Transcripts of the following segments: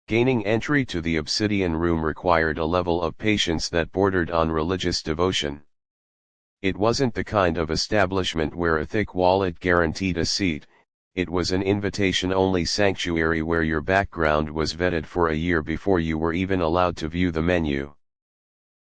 Gaining entry to the Obsidian Room required a level of patience that bordered on religious devotion. It wasn't the kind of establishment where a thick wallet guaranteed a seat, it was an invitation-only sanctuary where your background was vetted for a year before you were even allowed to view the menu.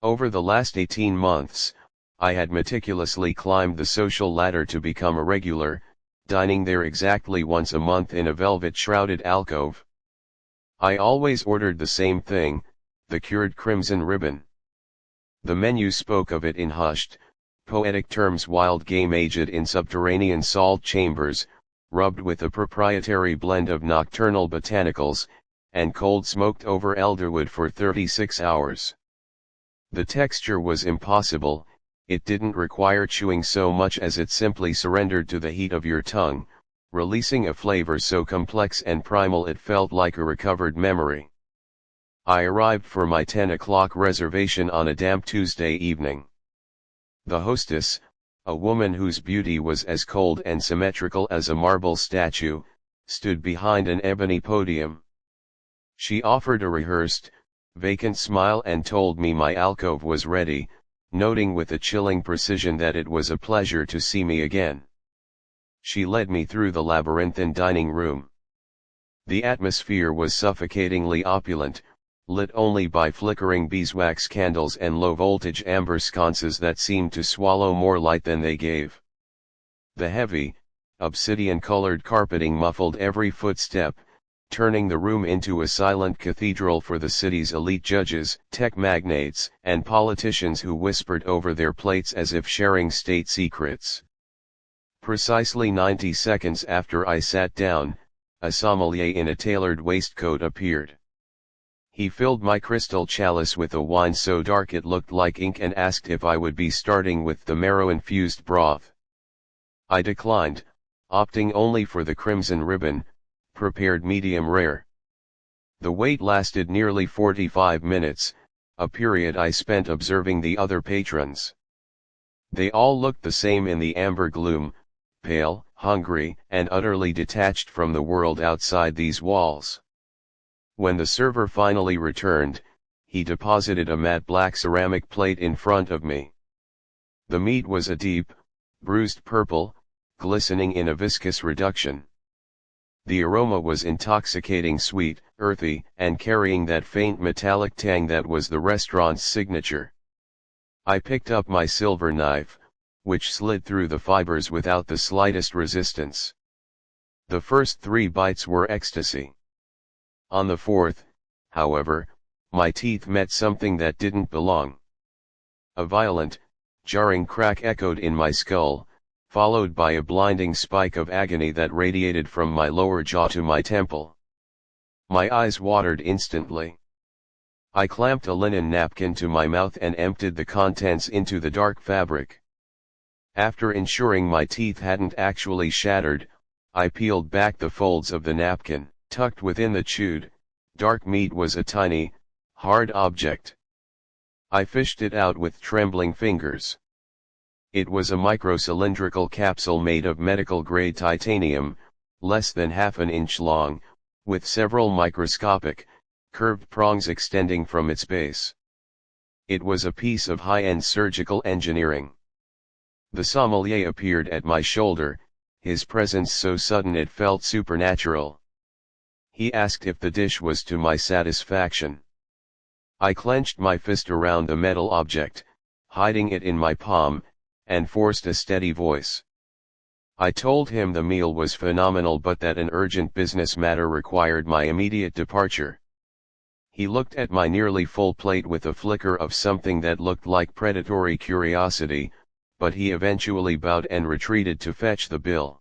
Over the last 18 months, I had meticulously climbed the social ladder to become a regular, dining there exactly once a month in a velvet-shrouded alcove. I always ordered the same thing, the cured crimson ribbon. The menu spoke of it in hushed, poetic terms: wild game aged in subterranean salt chambers, rubbed with a proprietary blend of nocturnal botanicals, and cold smoked over elderwood for 36 hours. The texture was impossible, it didn't require chewing so much as it simply surrendered to the heat of your tongue, releasing a flavor so complex and primal it felt like a recovered memory. I arrived for my 10 o'clock reservation on a damp Tuesday evening. The hostess, a woman whose beauty was as cold and symmetrical as a marble statue, stood behind an ebony podium. She offered a rehearsed, vacant smile and told me my alcove was ready, noting with a chilling precision that it was a pleasure to see me again. She led me through the labyrinthine dining room. The atmosphere was suffocatingly opulent, lit only by flickering beeswax candles and low-voltage amber sconces that seemed to swallow more light than they gave. The heavy, obsidian-colored carpeting muffled every footstep, turning the room into a silent cathedral for the city's elite judges, tech magnates, and politicians who whispered over their plates as if sharing state secrets. Precisely 90 seconds after I sat down, a sommelier in a tailored waistcoat appeared. He filled my crystal chalice with a wine so dark it looked like ink and asked if I would be starting with the marrow-infused broth. I declined, opting only for the crimson ribbon, prepared medium rare. The wait lasted nearly 45 minutes, a period I spent observing the other patrons. They all looked the same in the amber gloom, pale, hungry, and utterly detached from the world outside these walls. When the server finally returned, he deposited a matte black ceramic plate in front of me. The meat was a deep, bruised purple, glistening in a viscous reduction. The aroma was intoxicating sweet, earthy, and carrying that faint metallic tang that was the restaurant's signature. I picked up my silver knife, which slid through the fibers without the slightest resistance. The first 3 bites were ecstasy. On the fourth, however, my teeth met something that didn't belong. A violent, jarring crack echoed in my skull, followed by a blinding spike of agony that radiated from my lower jaw to my temple. My eyes watered instantly. I clamped a linen napkin to my mouth and emptied the contents into the dark fabric. After ensuring my teeth hadn't actually shattered, I peeled back the folds of the napkin. Tucked within the chewed, dark meat was a tiny, hard object. I fished it out with trembling fingers. It was a micro-cylindrical capsule made of medical-grade titanium, less than half an inch long, with several microscopic, curved prongs extending from its base. It was a piece of high-end surgical engineering. The sommelier appeared at my shoulder, his presence so sudden it felt supernatural. He asked if the dish was to my satisfaction. I clenched my fist around the metal object, hiding it in my palm, and forced a steady voice. I told him the meal was phenomenal but that an urgent business matter required my immediate departure. He looked at my nearly full plate with a flicker of something that looked like predatory curiosity, but he eventually bowed and retreated to fetch the bill.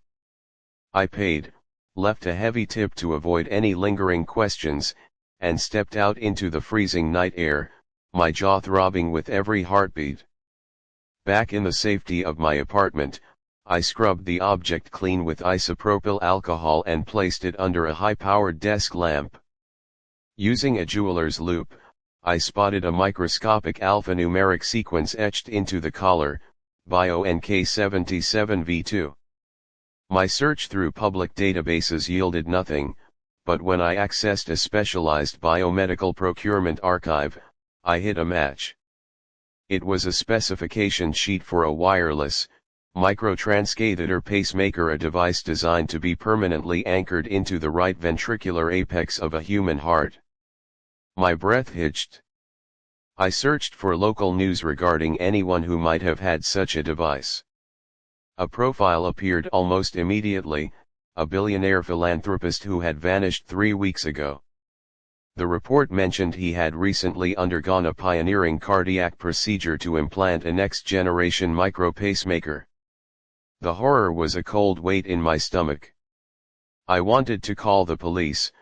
I paid, left a heavy tip to avoid any lingering questions, and stepped out into the freezing night air, my jaw throbbing with every heartbeat. Back in the safety of my apartment, I scrubbed the object clean with isopropyl alcohol and placed it under a high-powered desk lamp. Using a jeweler's loupe, I spotted a microscopic alphanumeric sequence etched into the collar, BioNK77V2. My search through public databases yielded nothing, but when I accessed a specialized biomedical procurement archive, I hit a match. It was a specification sheet for a wireless, microtranscatheter pacemaker, a device designed to be permanently anchored into the right ventricular apex of a human heart. My breath hitched. I searched for local news regarding anyone who might have had such a device. A profile appeared almost immediately, a billionaire philanthropist who had vanished 3 weeks ago. The report mentioned he had recently undergone a pioneering cardiac procedure to implant a next-generation micro-pacemaker. The horror was a cold weight in my stomach. I wanted to call the police,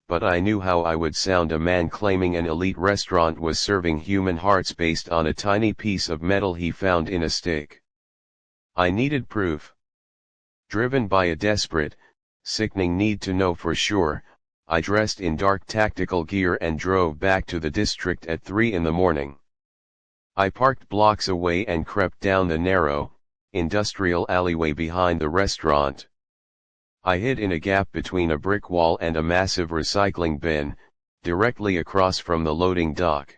but I knew how I would sound a man claiming an elite restaurant was serving human hearts based on a tiny piece of metal he found in a steak. I needed proof. Driven by a desperate, sickening need to know for sure, I dressed in dark tactical gear and drove back to the district at 3 in the morning. I parked blocks away and crept down the narrow, industrial alleyway behind the restaurant. I hid in a gap between a brick wall and a massive recycling bin, directly across from the loading dock.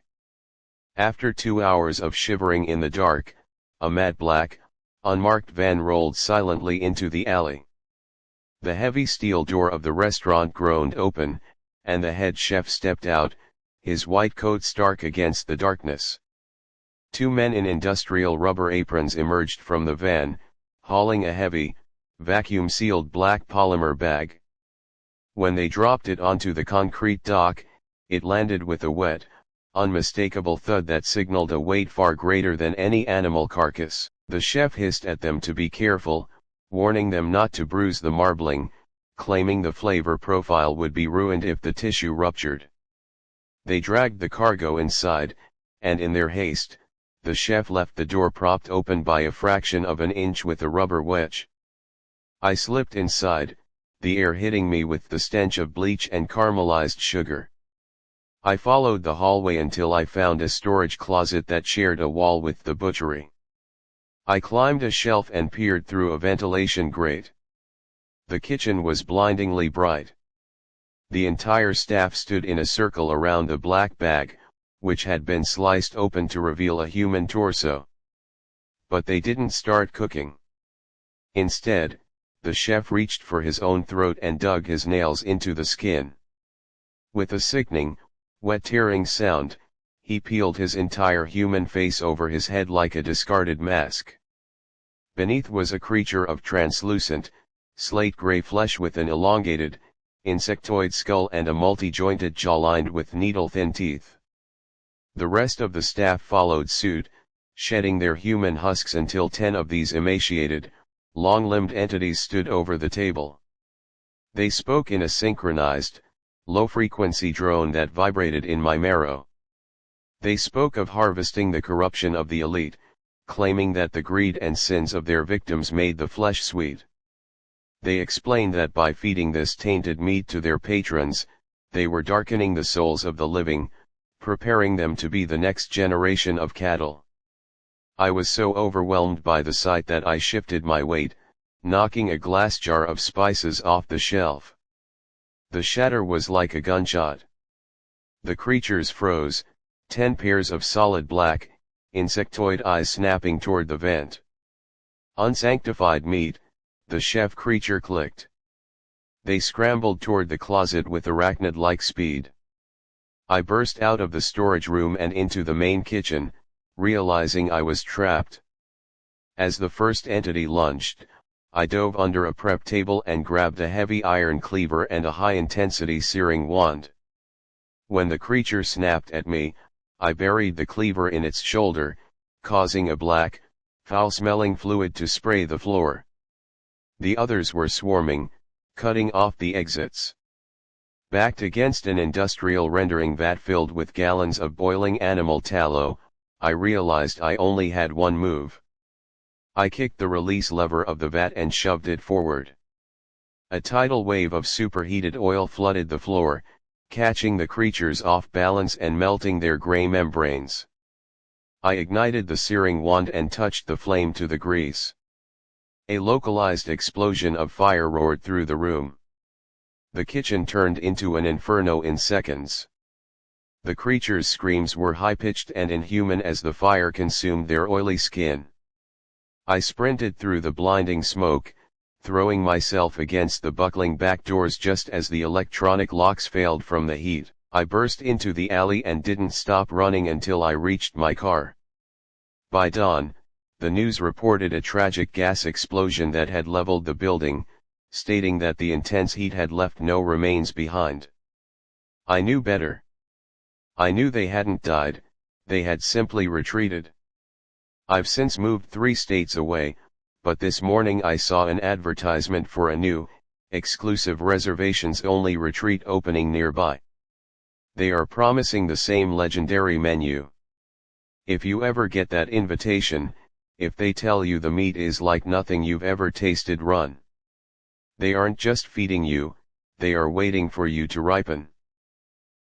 After 2 hours of shivering in the dark, a matte black, unmarked van rolled silently into the alley. The heavy steel door of the restaurant groaned open, and the head chef stepped out, his white coat stark against the darkness. 2 men in industrial rubber aprons emerged from the van, hauling a heavy, vacuum-sealed black polymer bag. When they dropped it onto the concrete dock, it landed with a wet, unmistakable thud that signaled a weight far greater than any animal carcass. The chef hissed at them to be careful, warning them not to bruise the marbling, claiming the flavor profile would be ruined if the tissue ruptured. They dragged the cargo inside, and in their haste, the chef left the door propped open by a fraction of an inch with a rubber wedge. I slipped inside, the air hitting me with the stench of bleach and caramelized sugar. I followed the hallway until I found a storage closet that shared a wall with the butchery. I climbed a shelf and peered through a ventilation grate. The kitchen was blindingly bright. The entire staff stood in a circle around the black bag, which had been sliced open to reveal a human torso. But they didn't start cooking. Instead, the chef reached for his own throat and dug his nails into the skin. With a sickening, wet tearing sound, he peeled his entire human face over his head like a discarded mask. Beneath was a creature of translucent, slate-gray flesh with an elongated, insectoid skull and a multi-jointed jaw lined with needle-thin teeth. The rest of the staff followed suit, shedding their human husks until 10 of these emaciated, long-limbed entities stood over the table. They spoke in a synchronized, low-frequency drone that vibrated in my marrow. They spoke of harvesting the corruption of the elite, claiming that the greed and sins of their victims made the flesh sweet. They explained that by feeding this tainted meat to their patrons, they were darkening the souls of the living, preparing them to be the next generation of cattle. I was so overwhelmed by the sight that I shifted my weight, knocking a glass jar of spices off the shelf. The shatter was like a gunshot. The creatures froze, 10 pairs of solid black, insectoid eyes snapping toward the vent. Unsanctified meat, the chef creature clicked. They scrambled toward the closet with arachnid-like speed. I burst out of the storage room and into the main kitchen, realizing I was trapped. As the first entity lunged, I dove under a prep table and grabbed a heavy iron cleaver and a high-intensity searing wand. When the creature snapped at me, I buried the cleaver in its shoulder, causing a black, foul-smelling fluid to spray the floor. The others were swarming, cutting off the exits. Backed against an industrial rendering vat filled with gallons of boiling animal tallow, I realized I only had one move. I kicked the release lever of the vat and shoved it forward. A tidal wave of superheated oil flooded the floor, catching the creatures off balance and melting their gray membranes. I ignited the searing wand and touched the flame to the grease. A localized explosion of fire roared through the room. The kitchen turned into an inferno in seconds. The creatures' screams were high-pitched and inhuman as the fire consumed their oily skin. I sprinted through the blinding smoke, throwing myself against the buckling back doors just as the electronic locks failed from the heat. I burst into the alley and didn't stop running until I reached my car. By dawn, the news reported a tragic gas explosion that had leveled the building, stating that the intense heat had left no remains behind. I knew better. I knew they hadn't died, they had simply retreated. I've since moved 3 states away, but this morning I saw an advertisement for a new, exclusive reservations-only retreat opening nearby. They are promising the same legendary menu. If you ever get that invitation, if they tell you the meat is like nothing you've ever tasted, run. They aren't just feeding you, they are waiting for you to ripen.